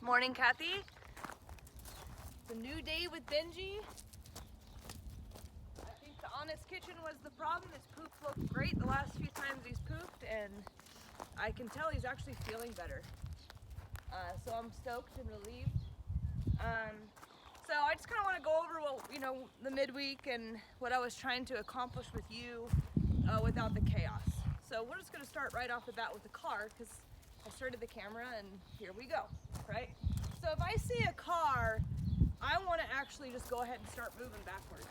Morning, Kathy. It's a new day with Benji. I think the honest kitchen was the problem. His poop looked great the last few times he's pooped, and I can tell he's actually feeling better. So I'm stoked and relieved. So I just kind of want to go over the midweek and what I was trying to accomplish with you without the chaos. So we're just going to start right off the bat with the car, because I started the camera and here we go, right? So if I see a car, I want to actually just go ahead and start moving backwards.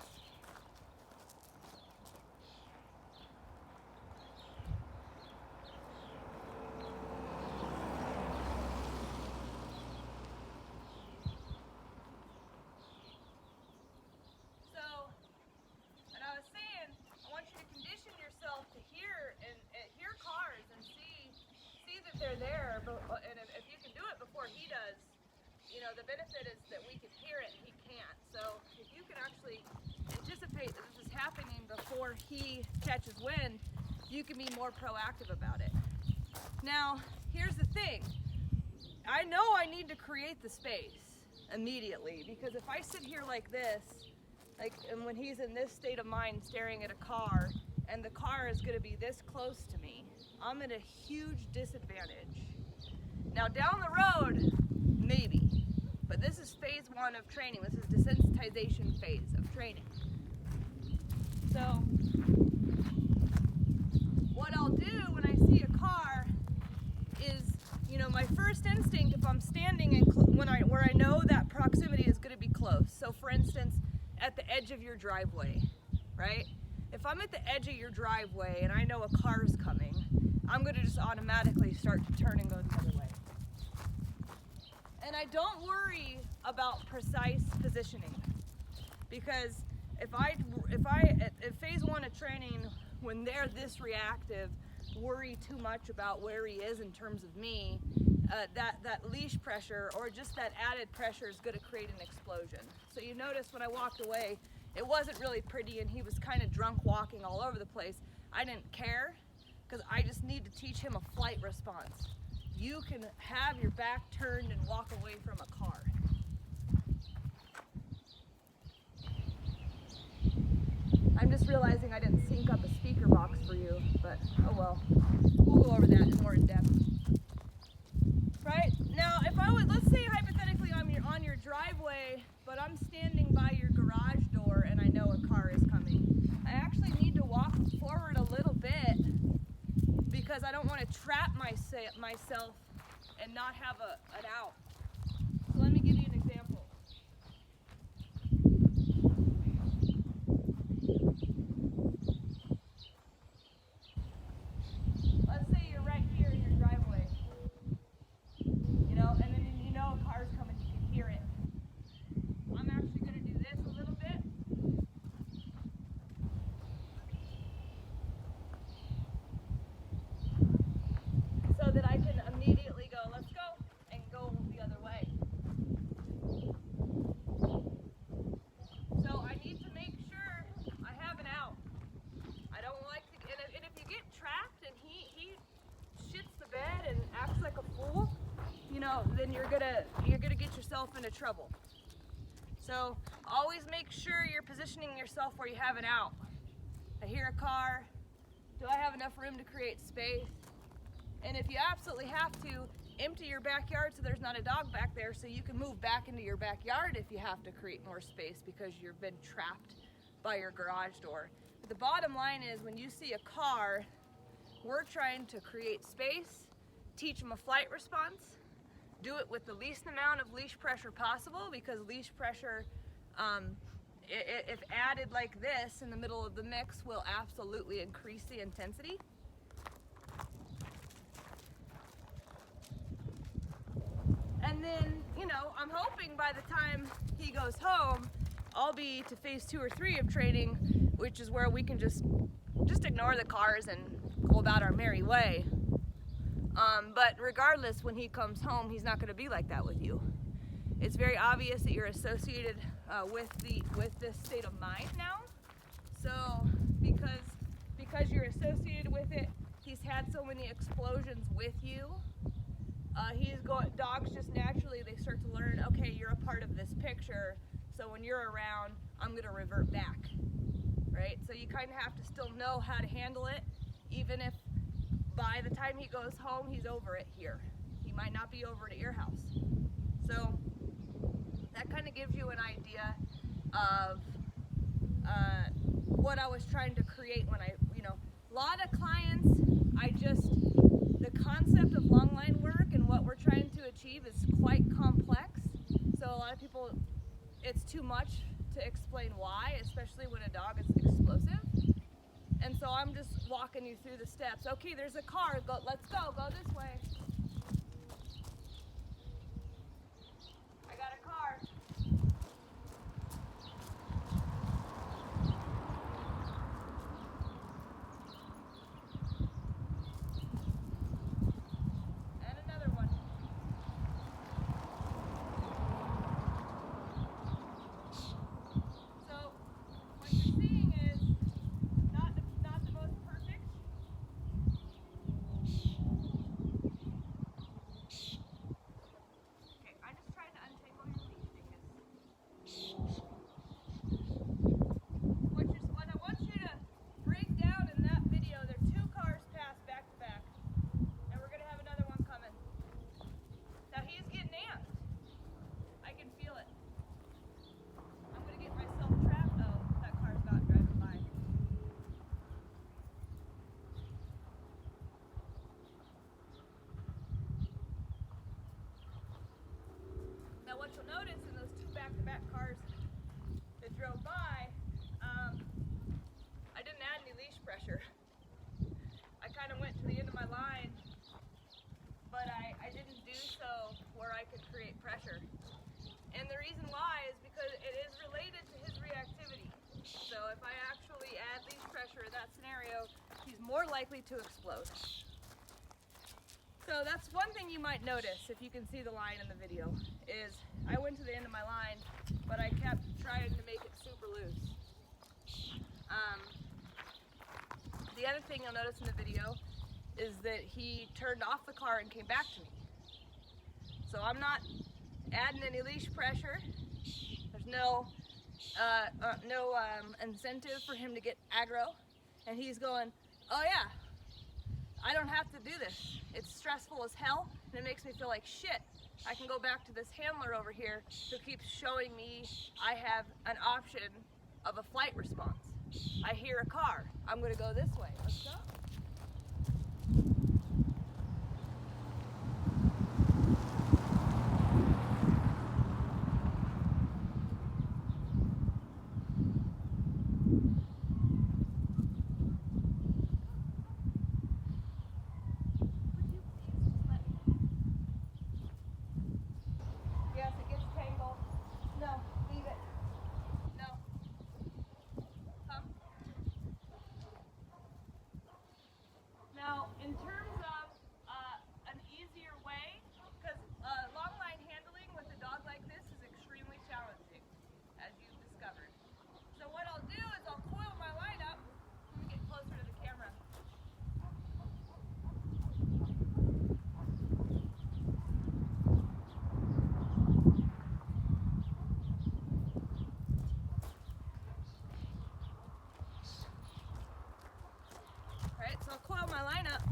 So, and I was saying, I want you to condition yourself to hear cars and see that they're there, and if you can do it before he does, the benefit is that we can hear it and he can't. So if you can actually anticipate that this is happening before he catches wind, you can be more proactive about it. Now, here's the thing. I know I need to create the space immediately, because if I sit here like this, and when he's in this state of mind staring at a car, and the car is going to be this close to me, I'm at a huge disadvantage. Now down the road, maybe, but this is phase 1 of training. This is desensitization phase of training. So what I'll do when I see a car is, my first instinct, if I'm standing where I know that proximity is going to be close. So for instance, at the edge of your driveway, right? If I'm at the edge of your driveway and I know a car's coming, I'm going to just automatically start to turn and go the other way. And I don't worry about precise positioning, because if phase 1 of training, when they're this reactive, worry too much about where he is in terms of me, that leash pressure or just that added pressure is going to create an explosion. So you notice when I walked away, it wasn't really pretty and he was kind of drunk walking all over the place. I didn't care, because I just need to teach him a flight response. You can have your back turned and walk away from a car. I'm just realizing I didn't sync up a speaker box for you, but oh well. We'll go over that more in depth. Right? Now, let's say hypothetically I'm on your driveway, but I'm standing by your garage door and I know a car is coming. I actually need to walk forward a little bit, because I don't want to trap myself and not have an out. So let me give you an example. Let's say you're right here in your driveway, and then a car's coming, you can hear it. I'm actually going to do this a little bit. So that I can immediately go, let's go, and go the other way. So I need to make sure I have an out. I don't like to, and if you get trapped and he shits the bed and acts like a fool, then you're gonna get yourself into trouble. So always make sure you're positioning yourself where you have an out. I hear a car. Do I have enough room to create space? And if you absolutely have to, empty your backyard so there's not a dog back there, so you can move back into your backyard if you have to create more space because you've been trapped by your garage door. But the bottom line is, when you see a car, we're trying to create space, teach them a flight response, do it with the least amount of leash pressure possible, because leash pressure, if added like this in the middle of the mix, will absolutely increase the intensity. And then, I'm hoping by the time he goes home, I'll be to phase 2 or 3 of training, which is where we can just ignore the cars and go about our merry way. But regardless, when he comes home, he's not going to be like that with you. It's very obvious that you're associated with this state of mind now. So because you're associated with it, he's had so many explosions with you. Dogs just naturally, they start when you're around, I'm gonna revert back, right? So you kind of have to still know how to handle it, even if by the time he goes home, he's over it here. He might not be over at your house. So that kind of gives you an idea of what I was trying to create when a lot of clients, the concept of long line work and what we're trying to achieve is quite complex. So a lot of people, it's too much to explain why, especially when a dog is explosive. And so I'm just walking you through the steps. Okay, there's a car, let's go this way. I got a car. And another one. So what you're seeing is not the most perfect. Okay, I just tried to untangle your leash, Dingus. What I want you to break down in that video, there are 2 cars passed back to back, and we're gonna have another one coming. Now he's getting amped. I can feel it. I'm gonna get myself trapped. Oh, that car's not driving by. Now what you'll notice in those 2 back-to-back cars that drove by, I didn't add any leash pressure. I kind of went to the end of my line, but I didn't do so where I could create pressure. And the reason why is because it is related to his reactivity. So if I actually add leash pressure in that scenario, he's more likely to explode. So that's one thing you might notice if you can see the line in the video, is I went to the end of my line, but I kept trying to make it super loose. The other thing you'll notice in the video is that he turned off the car and came back to me. So I'm not adding any leash pressure. There's no incentive for him to get aggro. And he's going, oh yeah, I don't have to do this. It's stressful as hell, and it makes me feel like shit. I can go back to this handler over here who keeps showing me I have an option of a flight response. I hear a car. I'm gonna go this way. Let's go. Yes, it gets tangled. No, leave it. No. Come. Now, in terms of an easier way, because long line handling with a dog like this is extremely challenging, as you've discovered. So what I'll do is I'll coil my line up. Let me get closer to the camera. Alright, so I'll coil my line up.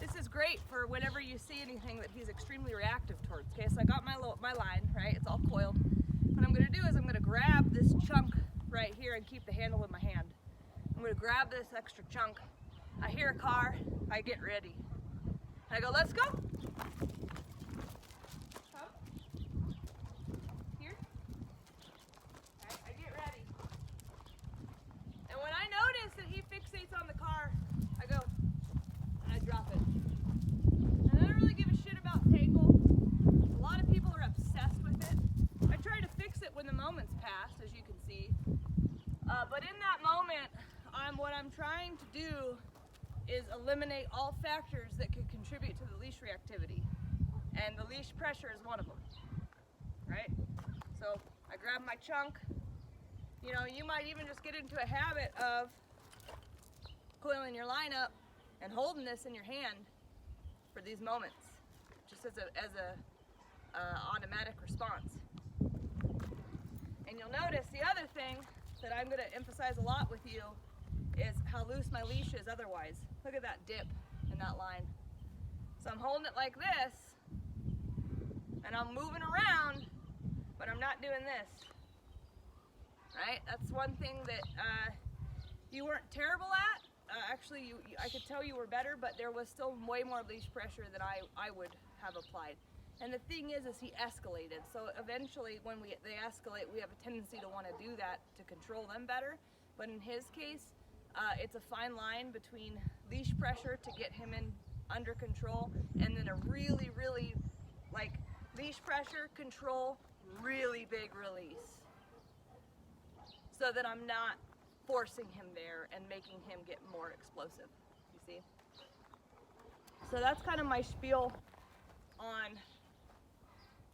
This is great for whenever you see anything that he's extremely reactive towards. Okay, so I got my line, right? It's all coiled. What I'm going to do is I'm going to grab this chunk right here and keep the handle in my hand. I'm going to grab this extra chunk. I hear a car. I get ready. I go, let's go. Come. Here. Alright, I get ready. And when I notice that he fixates on the car, I go, and I drop it. And I don't really give a shit about tangle. A lot of people are obsessed with it. I try to fix it when the moment's passed, as you can see. But in that moment, what I'm trying to do is eliminate all factors that could contribute to the leash reactivity. And the leash pressure is one of them, right? So I grab my chunk. You know, you might even just get into a habit of coiling your line up and holding this in your hand for these moments, just as a automatic response. And you'll notice the other thing that I'm going to emphasize a lot with you is how loose my leash is otherwise. Look at that dip in that line. So I'm holding it like this, and I'm moving around, but I'm not doing this. Right? That's one thing that you weren't terrible at. Actually, I could tell you were better, but there was still way more leash pressure than I would have applied. And the thing is he escalated. So eventually, when they escalate, we have a tendency to want to do that to control them better. But in his case, it's a fine line between leash pressure to get him in under control, and then a really, really, like, leash pressure, control, really big release. So that I'm not forcing him there and making him get more explosive, you see? So that's kind of my spiel on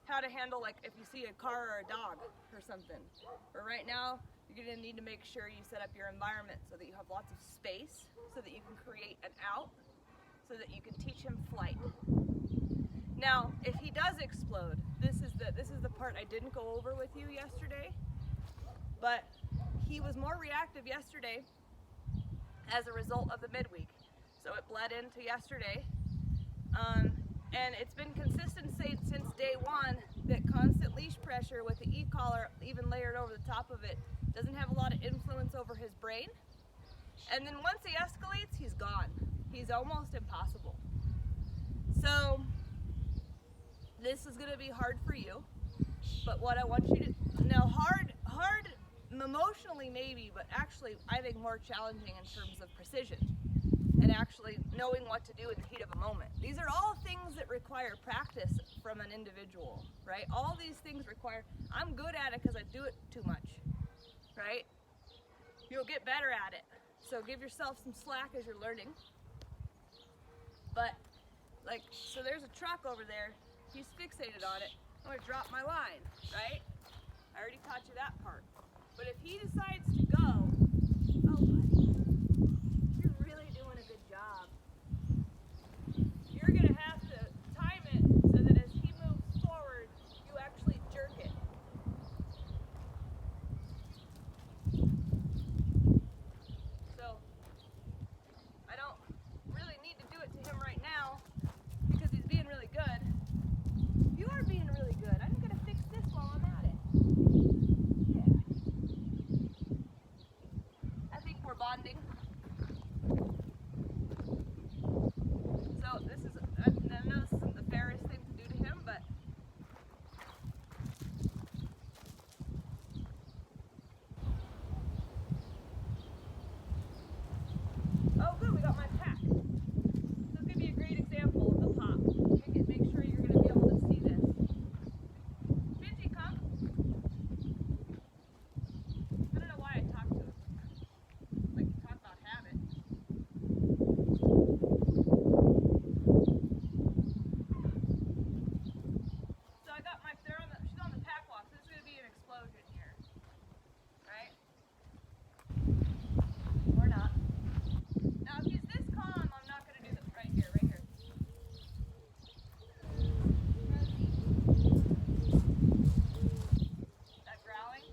how to handle, like, if you see a car or a dog or something. But right now, you're gonna need to make sure you set up your environment so that you have lots of space, so that you can create an out, so that you can teach him flight. Now, if he does explode, this is the part I didn't go over with you yesterday, but he was more reactive yesterday as a result of the midweek. So it bled into yesterday. And it's been consistent since day one that constant leash pressure with the e-collar even layered over the top of it doesn't have a lot of influence over his brain. And then once he escalates, he's gone. He's almost impossible. So this is gonna be hard for you, but what I want you to know, hard emotionally maybe, but actually I think more challenging in terms of precision and actually knowing what to do in the heat of a moment. These are all things that require practice from an individual, right? All these things require, I'm good at it because I do it too much, right? You'll get better at it. So give yourself some slack as you're learning. But, like, so there's a truck over there. He's fixated on it. I'm gonna drop my line, right? I already taught you that part. But if he decides to go, oh buddy, you're really doing a good job. You're gonna have to time it so that as he moves forward, you actually jerk it. So, I don't really need to do it to him right now because he's being really good. You are being really good. I'm gonna fix this while I'm at it. Yeah. I think we're bonding. So this is, I know this isn't the fairest thing to do to him, but oh good, we got my pack. This could be a great example of the pop. Make sure you're gonna be able to see this. Benji, come. I don't know why I talked to him. Like, talk about habit. So I got my, she's on the pack walk, so this is gonna be an explosion here. Right? Or not. Now if he's this calm, I'm not gonna do this right here, right here. That growling.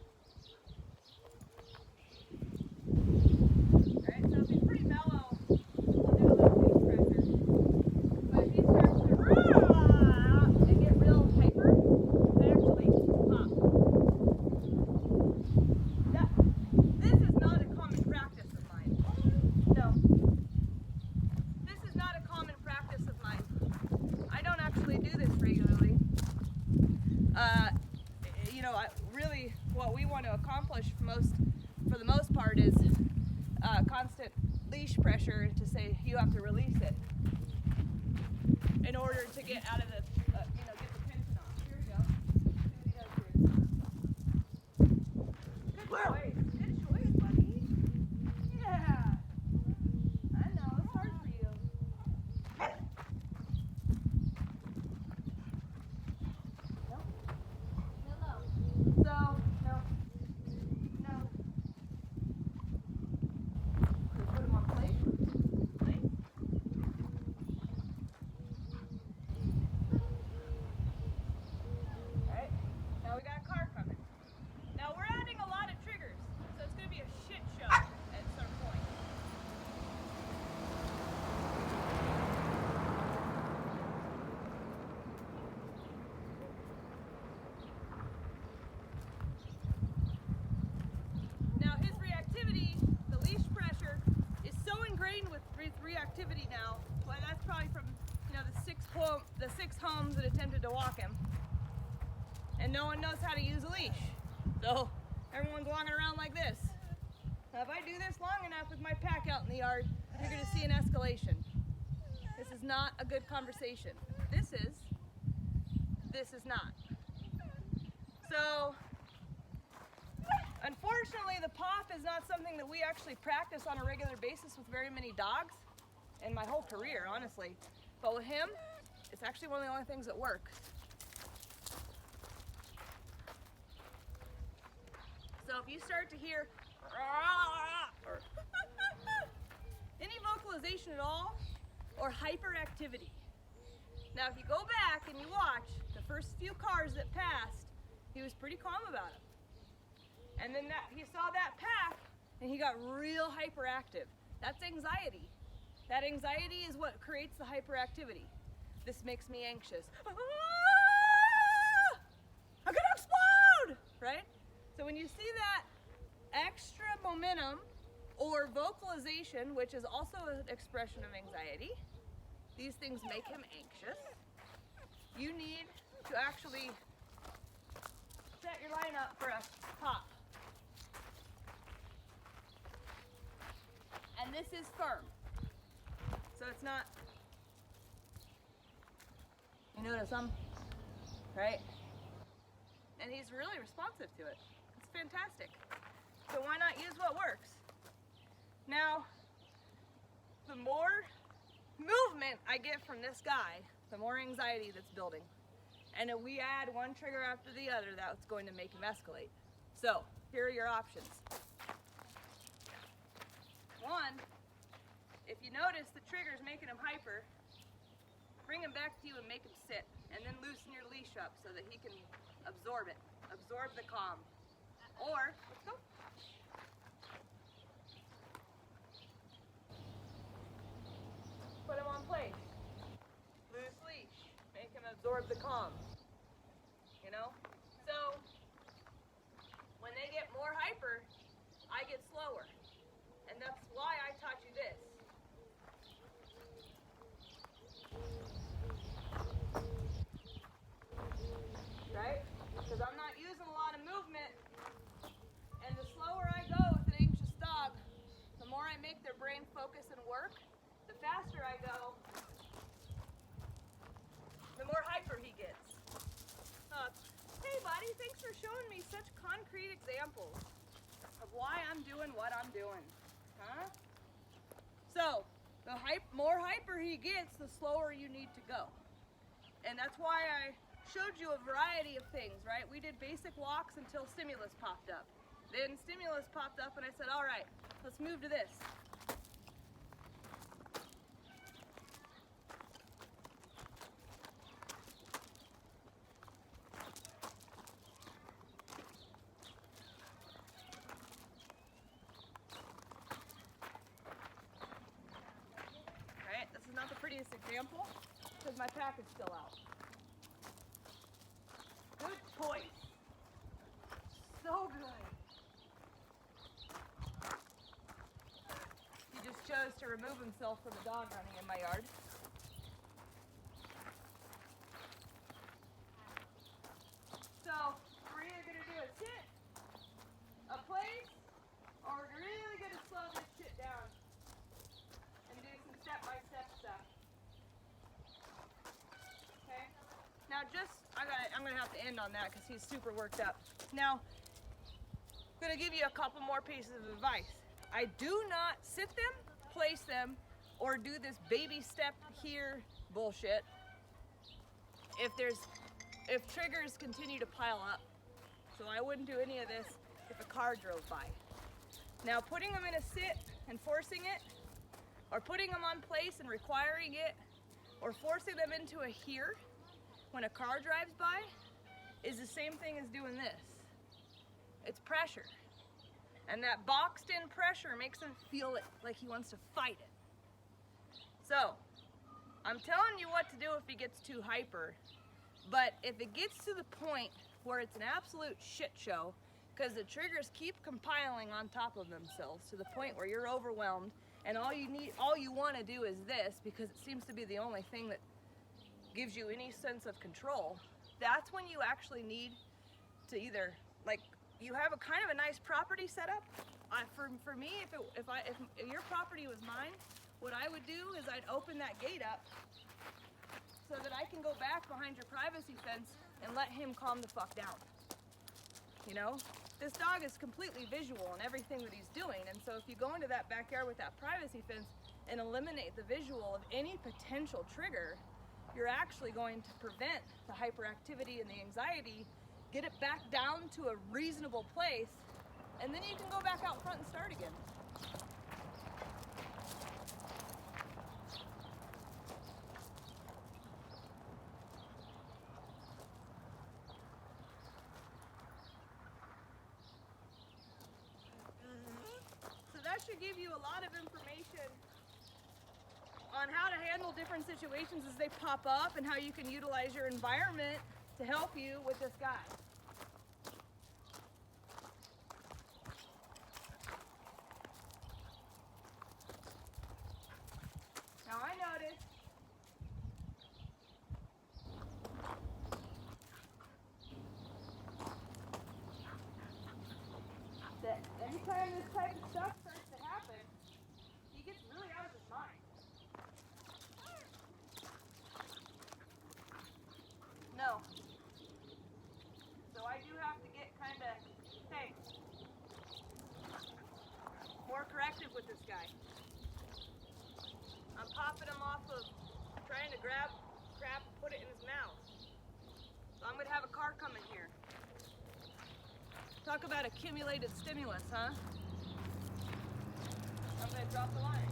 Alright, so if he's pretty mellow, we'll do a little leash pressure. But if he starts to and get real hyper, they actually pop. This is not a common practice of mine. No. This is not a common practice of mine. I don't actually do this regularly. You know, really what we want to accomplish for the most part is constant leash pressure to say you have to release it in order to get out of the, get the tension off. Here we go. See what he does here. Good choice. Good choice, buddy. Yeah. I know, it's hard for you. No? No. So, no. Put him on plate. Plate. reactivity, the leash pressure, is so ingrained with reactivity now. Well, that's probably from, you know, the six homes that attempted to walk him. And no one knows how to use a leash. So everyone's walking around like this. Now, if I do this long enough with my pack out in the yard, you're gonna see an escalation. This is not a good conversation. This is not. So, unfortunately, the pop is not something that we actually practice on a regular basis with very many dogs in my whole career, honestly. But with him, it's actually one of the only things that work. So if you start to hear or any vocalization at all, or hyperactivity. Now, if you go back and you watch the first few cars that passed, he was pretty calm about it. And then he saw that pack and he got real hyperactive. That's anxiety. That anxiety is what creates the hyperactivity. This makes me anxious. I'm gonna explode, right? So when you see that extra momentum or vocalization, which is also an expression of anxiety, these things make him anxious. You need to actually set your line up for a pop. And this is firm. So it's not, you notice right? And he's really responsive to it. It's fantastic. So why not use what works? Now, the more movement I get from this guy, the more anxiety that's building. And if we add one trigger after the other, that's going to make him escalate. So, here are your options. One, if you notice the trigger's making him hyper, bring him back to you and make him sit. And then loosen your leash up so that he can absorb it. Absorb the calm. Or, let's go. Put him on place. Loose leash. Make him absorb the calm. You know? So, when they get more hyper, I get slower. And that's why I taught you this. Right? Because I'm not using a lot of movement. And the slower I go with an anxious dog, the more I make their brain focus and work, the faster I go, the more hyper he gets. Hey buddy, thanks for showing me such concrete examples of why I'm doing what I'm doing. Huh? So, the more hyper he gets, the slower you need to go. And that's why I showed you a variety of things, right? We did basic walks until stimulus popped up. Then stimulus popped up and I said, all right, let's move to this. Right, this is not the prettiest example because my pack is still out. Good choice. So good. He just chose to remove himself from the dog running in my yard. So, we're either going to do a sit, a place, or we're really going to slow this shit down and do some step-by-step stuff. Okay? Now I'm going to have to end on that because he's super worked up. Now, I'm going to give you a couple more pieces of advice. I do not sit them, place them, or do this baby step here bullshit if triggers continue to pile up. So I wouldn't do any of this if a car drove by. Now, putting them in a sit and forcing it, or putting them on place and requiring it, or forcing them into a here when a car drives by is the same thing as doing this. It's pressure. And that boxed in pressure makes him feel it like he wants to fight it. So, I'm telling you what to do if he gets too hyper, but if it gets to the point where it's an absolute shit show, because the triggers keep compiling on top of themselves to the point where you're overwhelmed, and all you want to do is this, because it seems to be the only thing that gives you any sense of control. That's when you actually need to either, like, you have a kind of a nice property set up. For me, if your property was mine, what I would do is I'd open that gate up so that I can go back behind your privacy fence and let him calm the fuck down. You know, this dog is completely visual in everything that he's doing, and so if you go into that backyard with that privacy fence and eliminate the visual of any potential trigger, you're actually going to prevent the hyperactivity and the anxiety, get it back down to a reasonable place, and then you can go back out front and start again. So that should give you a lot of information on how to handle different situations as they pop up and how you can utilize your environment to help you with this guy. Now I noticed that anytime this type of stuff starts to happen, he gets really out of his mind. No. So I do have to get kind of, hey, more corrective with this guy. I'm popping him off of trying to grab crap and put it in his mouth. So I'm going to have a car coming here. Talk about accumulated stimulus, huh? I'm going to drop the line.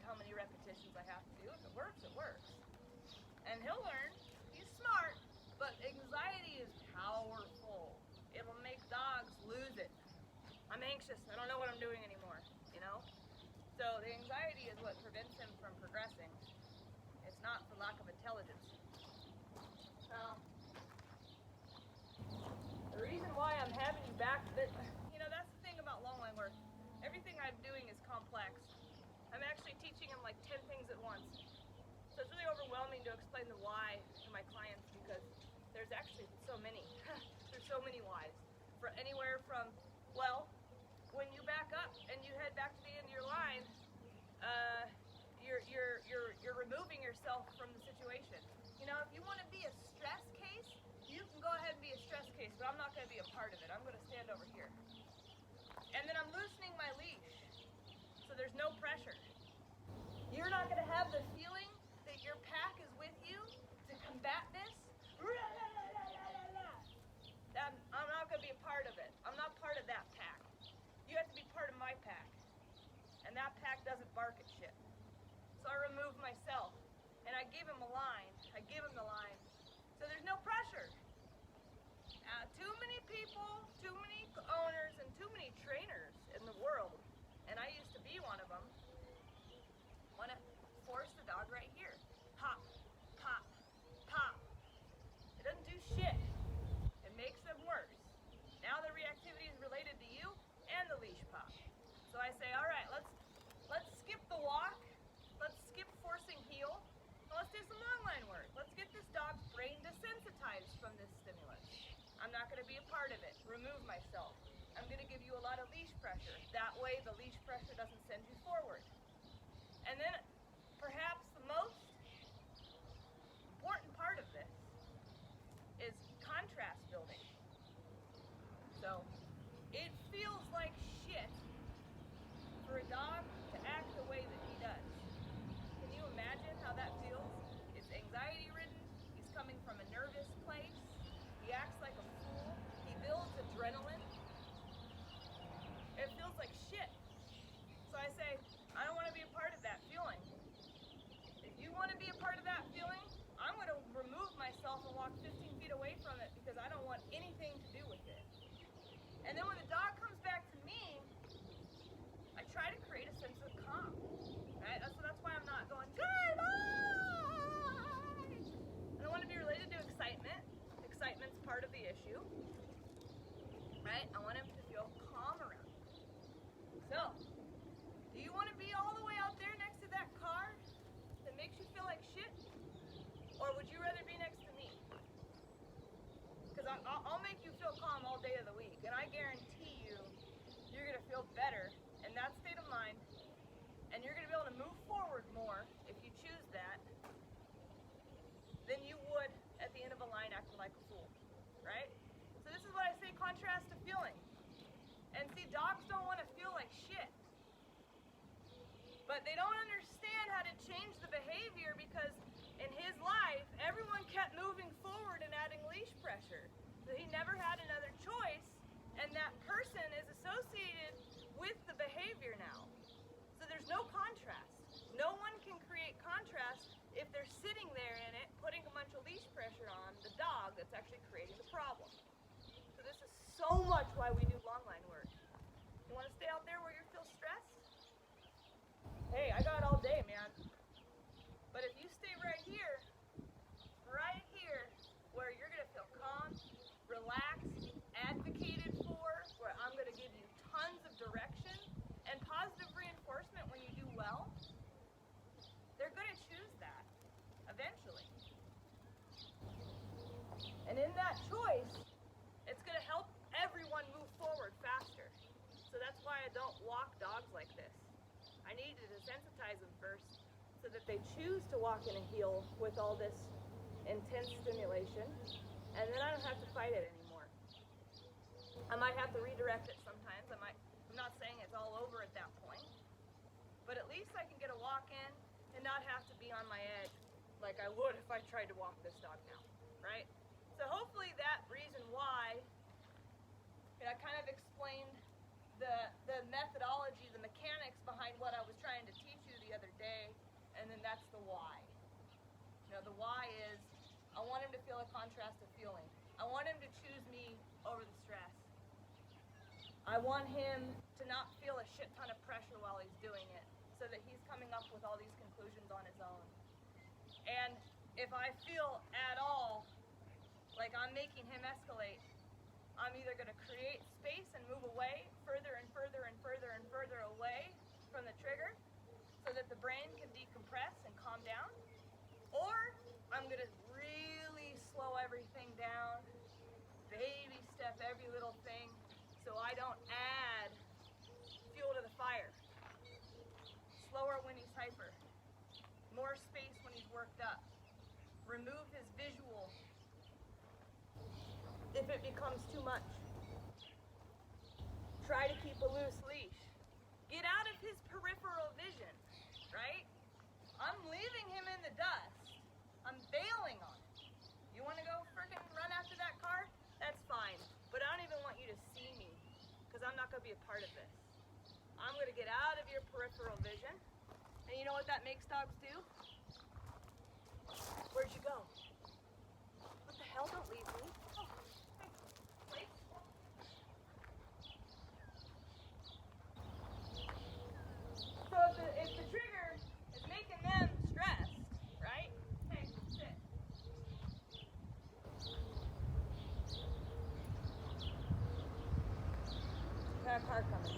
How many repetitions I have to do. If it works, it works. And he'll learn. He's smart, but anxiety is powerful. It'll make dogs lose it. I'm anxious. I don't know what I'm doing anymore, you know? So the anxiety is what prevents him from progressing. It's not for lack of intelligence. So the reason why I'm having you back, you know, that's the thing about long line work. Everything I'm doing is complex. I'm actually teaching them like 10 things at once. So it's really overwhelming to explain the why to my clients because there's actually so many. There's so many whys. For anywhere from, well, when you back up and you head back to the end of your line, you're removing yourself from the situation. You know, if you want to be a stress case, you can go ahead and be a stress case, but I'm not going to be a part of it. I'm going to stand over here. And then I'm loosening my leash. So there's no pressure. You're not going to have the feeling that your pack is with you to combat this. I'm not going to be a part of it. I'm not part of that pack. You have to be part of my pack. And that pack doesn't bark at shit. So I remove myself. And I give him a line. I give him the line. So there's no pressure. Too many people, too many owners, and too many trainers in the world, and I used to be one of them, want to force the dog right here. Pop, pop, pop, leash pop. So I say, all right, let's skip the walk, let's skip forcing heel, and let's do some long line work. Let's get this dog's brain desensitized from this stimulus. I'm not going to be a part of it. Remove myself. I'm going to give you a lot of leash pressure. That way the leash pressure doesn't send you forward. And then perhaps the most important part of this is contrast building. So it feels like shit for a dog to act the way that he does. Can you imagine how that feels? It's anxiety ridden. He's coming from a nervous place. He acts like a fool. He builds adrenaline. It feels like shit. So I say, I don't want to be a part of that feeling. If you want to be a part of that feeling, I'm going to remove myself and walk 15 feet away from it because I don't want anything to do with it. And then when the dog comes back to me, I try to create a sense of calm. Right? So that's why I'm not going, good boy! I don't want to be related to excitement. Excitement's part of the issue. Right? I want him to feel calm around me. So, do you want to be all the way out there next to that car that makes you feel like shit? Or would you rather be next to me? Because I'll make you feel calm all day of the week. And I guarantee you, you're going to feel better in that state of mind. And you're going to be able to move forward more if you choose that than you would at the end of a line acting like a fool. Right? So this is what I say, contrast to feeling. And see, dogs don't want to feel like shit. But they don't understand how to change the behavior because in his life, everyone kept moving forward and adding leash pressure. So he never had another choice, and that person is associated with the behavior now. So there's no contrast. No one can create contrast if they're sitting there in it, putting a bunch of leash pressure on the dog that's actually creating the problem. So this is so much why we do long line work. You want to stay out there where you feel stressed? Hey, I got all day, man. But if you stay right here, where you're going to feel calm, relaxed, advocated for, where I'm going to give you tons of direction and positive reinforcement when you do well, they're going to choose that eventually. And in that choice, it's going to help everyone move forward faster. So that's why I don't walk dogs like this. I need to desensitize them first so that they choose to walk in a heel with all this intense stimulation, and then I don't have to fight it anymore. I might have to redirect it sometimes. I'm not saying it's all over at that point, but at least I can get a walk in and not have to be on my edge like I would if I tried to walk this dog now, right? So hopefully that reason why, and I kind of explained the methodology, the mechanics behind what I was trying to teach you the other day, and then that's the why. You know, the why is I want him to feel a contrast of feeling. I want him to choose me over the stress. I want him to not feel a shit ton of pressure while he's doing it so that he's coming up with all these conclusions on his own. And if I feel at all like I'm making him escalate, I'm either going to create space and move away further and further and further and further away from the trigger so that the brain can decompress and calm down, or I'm going to really slow everything down, baby step every little thing so I don't add fuel to the fire. Slower when he's hyper, more space when he's worked up, remove his visual if it becomes too much. Try to keep a loose leash. Get out of his peripheral vision, right? I'm leaving him in the dust. I'm bailing on him. You want to go freaking run after that car? That's fine. But I don't even want you to see me because I'm not going to be a part of this. I'm going to get out of your peripheral vision. And you know what that makes dogs do? Where'd you go? What the hell? Don't leave me. Oh, hey, wait. So if the trigger is making them stressed, right? Hey, sit. got a car coming.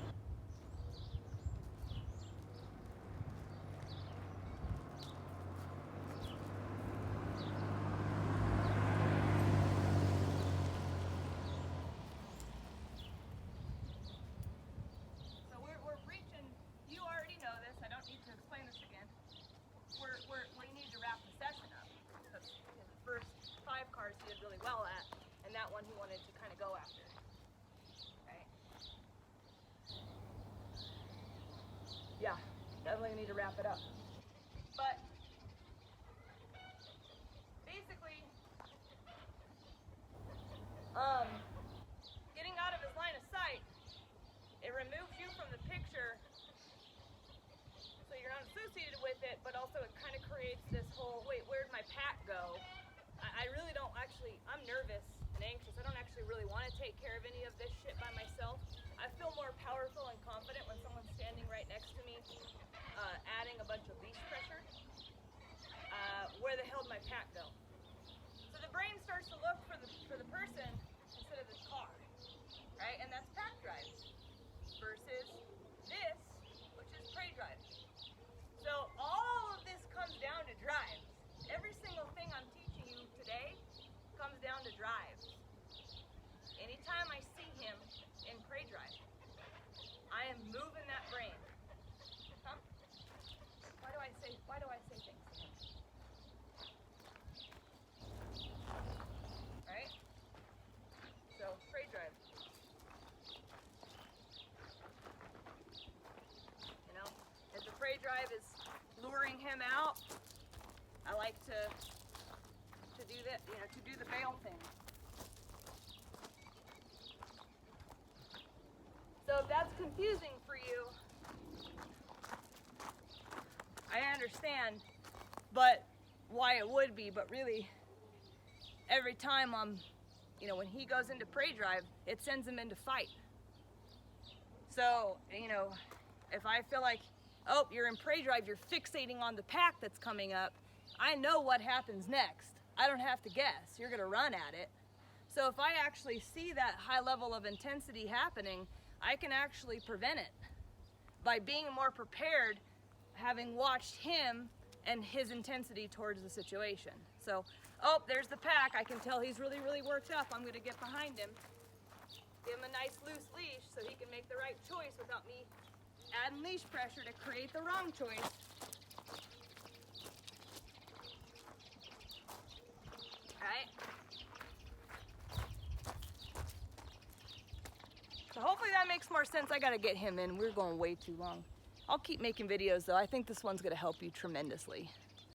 So we're reaching, you already know this, I don't need to explain this again. We need to wrap the session up. Because his first 5 cars he did really well at, and that one he wanted to kind of go after. Right? Yeah, definitely need to wrap it up. But basically, getting out of his line of sight, it removes you from the picture, so you're not associated with it, but also it kind of creates this whole, wait, where'd my pack go? I really don't actually, I'm nervous and anxious. I don't actually really want to take care of any of this shit by myself. I feel more powerful and confident when someone's standing right next to me, adding a bunch of leash pressure. Where the hell did my pack go? So the brain starts to look for the person instead of the car, right? And that's pack drive versus this, which is prey drive. So all of this comes down to drives. Every single thing I'm teaching you today comes down to drives. Anytime I see him in prey drive, I am moving that brain. Huh? Why do I say things to him? Right? So prey drive. You know, if the prey drive is luring him out, I like to do that, you know, to do the bail thing. So if that's confusing for you, I understand, but why it would be, but really every time you know, when he goes into prey drive, it sends him into fight. So, you know, if I feel like, oh, you're in prey drive, you're fixating on the pack that's coming up, I know what happens next. I don't have to guess. You're gonna run at it. So if I actually see that high level of intensity happening, I can actually prevent it by being more prepared, having watched him and his intensity towards the situation. So, oh, there's the pack. I can tell he's really, really worked up. I'm gonna get behind him, give him a nice loose leash so he can make the right choice without me adding leash pressure to create the wrong choice. Alright? So hopefully that makes more sense. I gotta get him in. We're going way too long. I'll keep making videos though. I think this one's gonna help you tremendously.